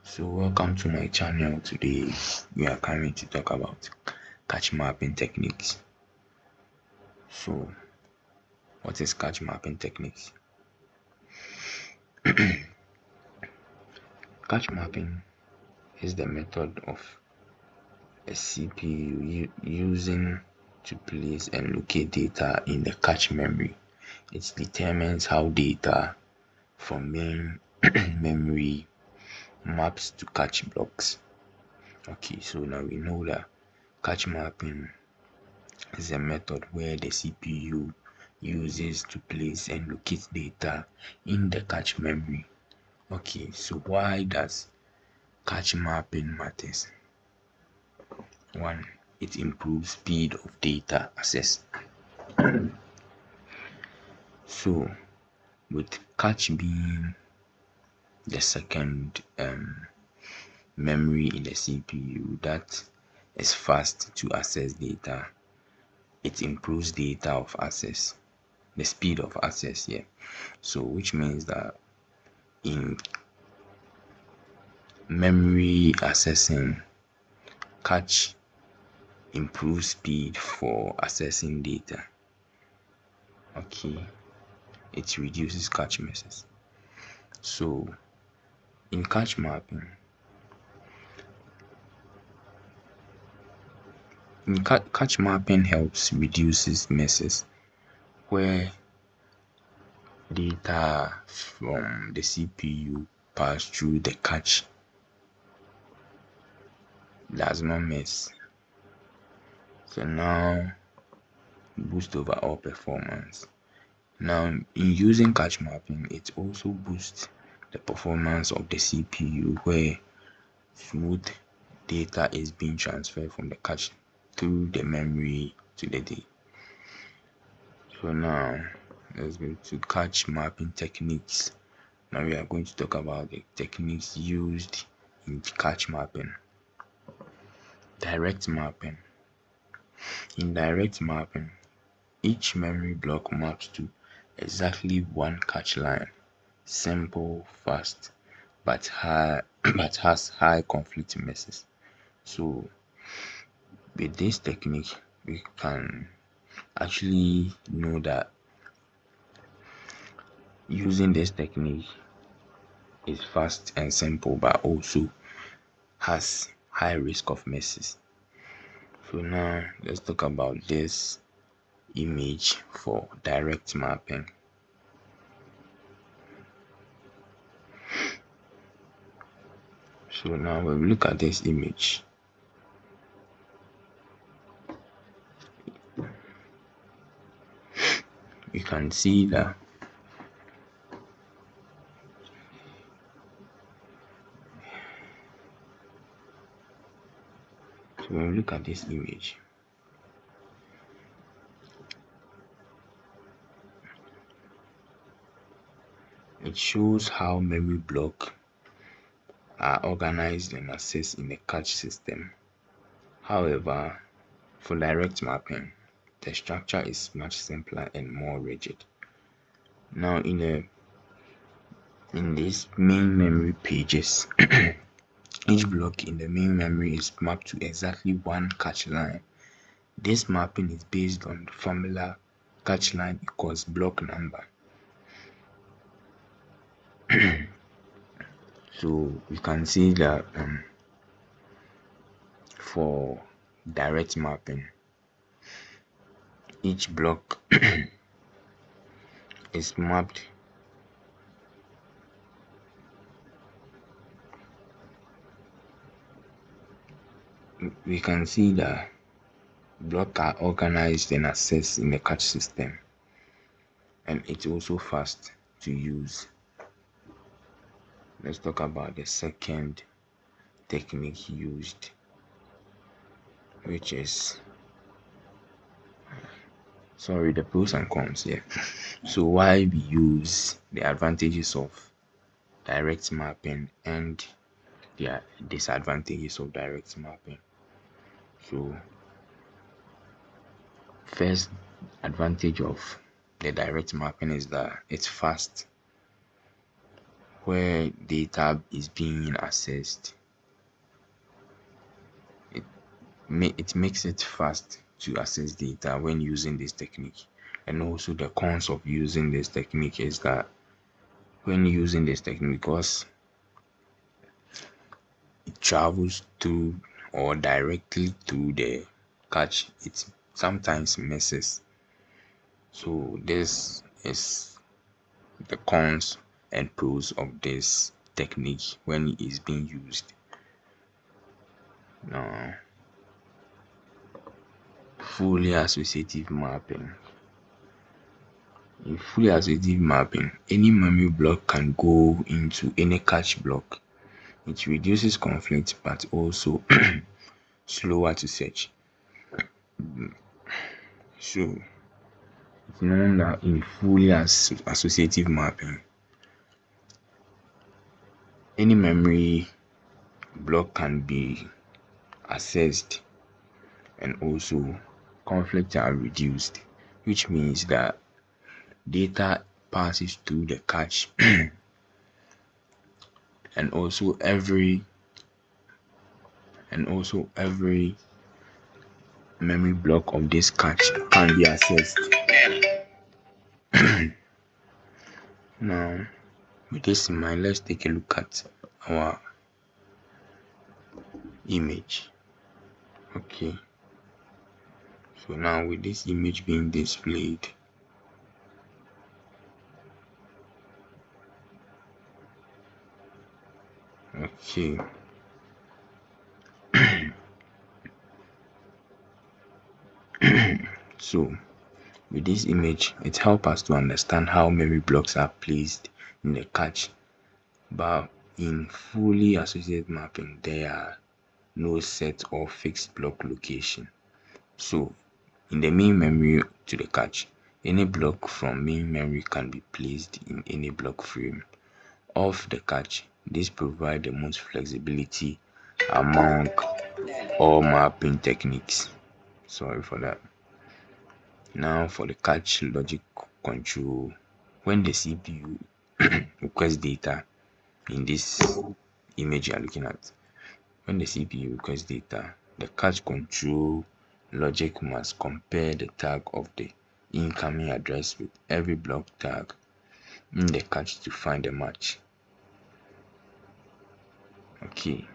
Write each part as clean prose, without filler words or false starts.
So welcome to my channel. Today we are coming to talk about catch mapping techniques. So what is catch mapping techniques? Catch mapping is the method of a CPU using to place and locate data in the cache memory. It determines how data from main memory maps to cache blocks. Okay, so now we know that catch mapping is a method where the CPU uses to place and locate data in the cache memory. Okay, so why does cache mapping matters? One, it improves speed of data access. So with cache being the second memory in the CPU that is fast to access data, it improves data of access, the speed of access here. So which means that in memory accessing, cache improves speed for accessing data. Okay, it reduces cache misses. So in cache mapping, cache mapping helps reduces misses where data from the CPU pass through the cache does not miss. So now boost overall performance. Now in using cache mapping, it also boosts the performance of the CPU where smooth data is being transferred from the cache through the memory to the D. So now let's go to cache mapping techniques. Now we are going to talk about the techniques used in cache mapping. Direct mapping. In direct mapping, each memory block maps to exactly one cache line. Simple, fast, but has high conflict misses. So with this technique, we can actually know that using this technique is fast and simple, but also has high risk of misses. So now let's talk about this image for direct mapping. So now when we look at this image, you can see that when we look at this image, it shows how memory blocks are organized and accessed in the cache system. However, for direct mapping, the structure is much simpler and more rigid. Now in these main memory pages, each block in the main memory is mapped to exactly one cache line. This mapping is based on the formula cache line equals block number. So we can see that for direct mapping, each block is mapped we can see that blocks are organized and accessed in the cache system, and it's also fast to use. Let's talk about the second technique used, which is the pros and cons here. So why we use the advantages of direct mapping and the disadvantages of direct mapping. So first advantage of the direct mapping is that it's fast. where data is being accessed. It makes it fast to access data when using this technique. And also the cons of using this technique is that when using this technique, because it travels through or directly through the cache, it sometimes misses. So this is the cons and pros of this technique when it is being used. Now, fully associative mapping. In fully associative mapping, any memory block can go into any cache block. It reduces conflict but also slower to search. So it's known that in fully associative mapping, any memory block can be accessed and also conflicts are reduced, which means that data passes through the cache and also every memory block of this cache can be accessed. Now, with this in mind, let's take a look at our image. Okay, so now with this image being displayed, okay, so with this image, it helps us to understand how memory blocks are placed in the cache. But in fully associated mapping, there are no set or fixed block location. So in the main memory to the cache, any block from main memory can be placed in any block frame of the cache. This provides the most flexibility among all mapping techniques. Sorry for that. Now for the cache logic control, when the CPU requests data in this image you are looking at, when the CPU requests data, the cache control logic must compare the tag of the incoming address with every block tag in the cache to find a match. Okay,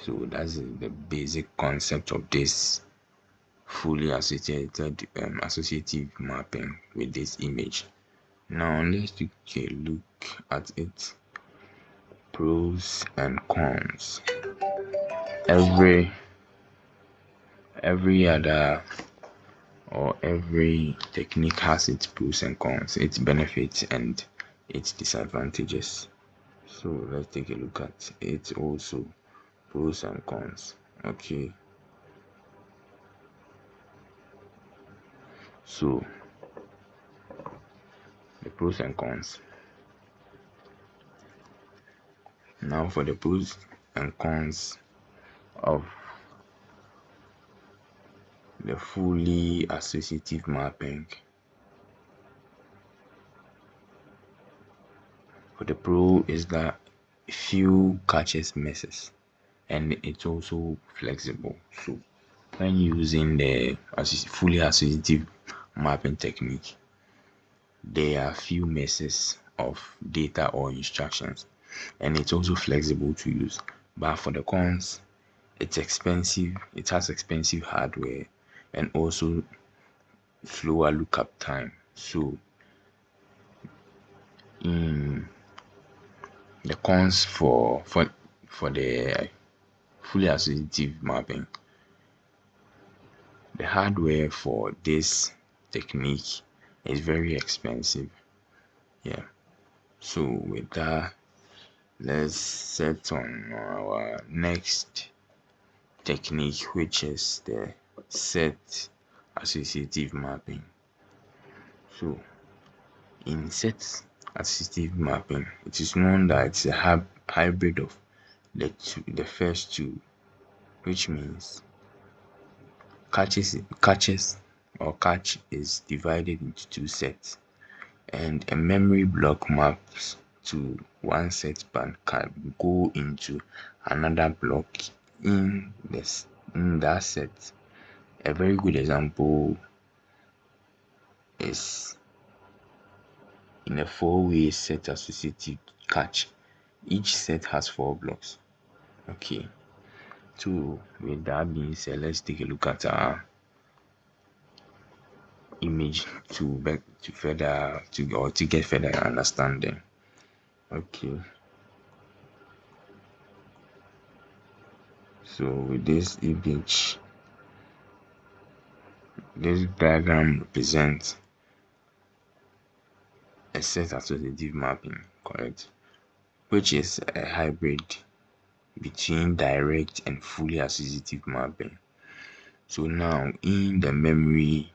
so that's the basic concept of this fully associated associative mapping with this image. Now let's take a look at its pros and cons. Every other or every technique has its pros and cons, its benefits and its disadvantages. So let's take a look at it also, pros and cons. Okay, so the pros and cons. Now for the pros and cons of the fully associative mapping. For the pro is that few caches misses and it's also flexible. So when using the fully associative mapping technique, there are few misses of data or instructions and it's also flexible to use. But for the cons, it's expensive, it has expensive hardware and also slower lookup time. So in the cons for the fully associative mapping, the hardware for this technique is very expensive. Yeah, so with that, let's set on our next technique, which is the set associative mapping. So in set associative mapping, it is known that it's a hybrid of the first two, which means cache is divided into two sets and a memory block maps to one set but can go into another block in that set. A very good example is in a four-way set associative catch. Each set has 4 blocks. Okay, so with that being said, let's take a look at our image to get further understanding. Okay, so with this image, this diagram represents a set associative mapping, correct, which is a hybrid between direct and fully associative mapping. So now in the memory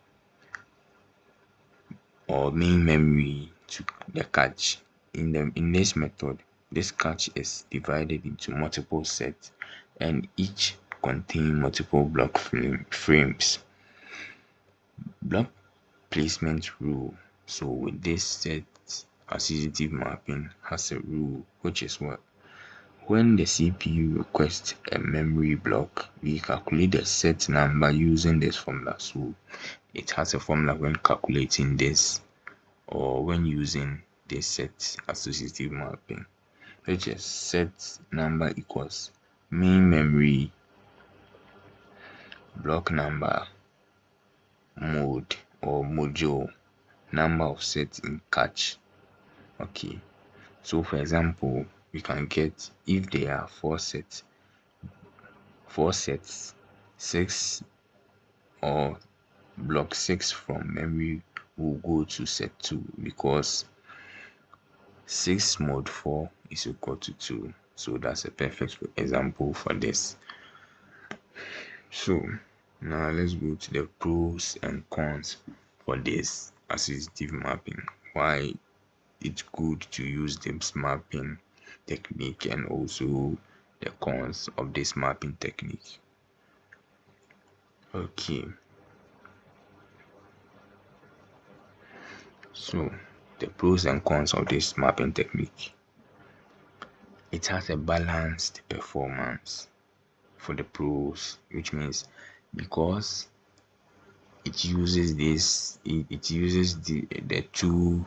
or main memory to the cache, in this method, this cache is divided into multiple sets and each contain multiple block frames. Block placement rule. So with this set associative mapping has a rule, which is what? When the CPU requests a memory block, we calculate the set number using this formula. So it has a formula when calculating this or when using this set associative mapping, which is set number equals main memory block number mode or module number of sets in cache. Okay, so for example, we can get, if there are 4 sets, 6 or block 6 from memory will go to set 2 because 6 mod 4 is equal to 2. So that's a perfect example for this. So now let's go to the pros and cons for this associative mapping. Why it's good to use this mapping technique and also the cons of this mapping technique. Okay, so the pros and cons of this mapping technique. It has a balanced performance for the pros, which means because it uses the two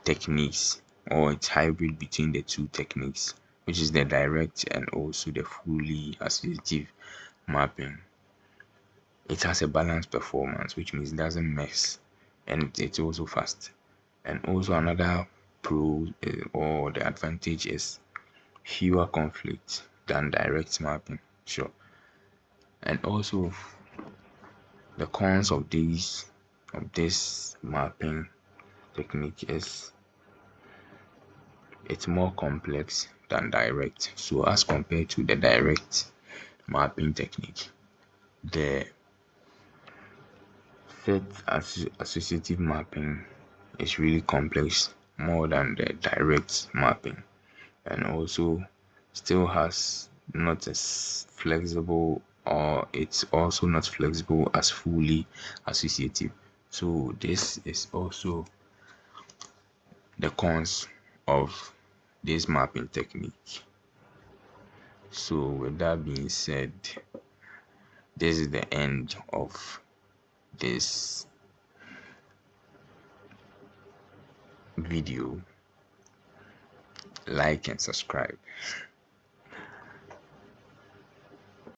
techniques, or it's hybrid between the two techniques, which is the direct and also the fully associative mapping. It has a balanced performance, which means it doesn't mess, and it's also fast. And also another pro or the advantage is fewer conflicts than direct mapping. Sure. And also the cons of this mapping technique is it's more complex than direct. So as compared to the direct mapping technique, the set associative mapping is really complex more than the direct mapping, and also still has not as flexible, or it's also not flexible as fully associative. So this is also the cons of this mapping technique. So with that being said, this is the end of this video. Like and subscribe.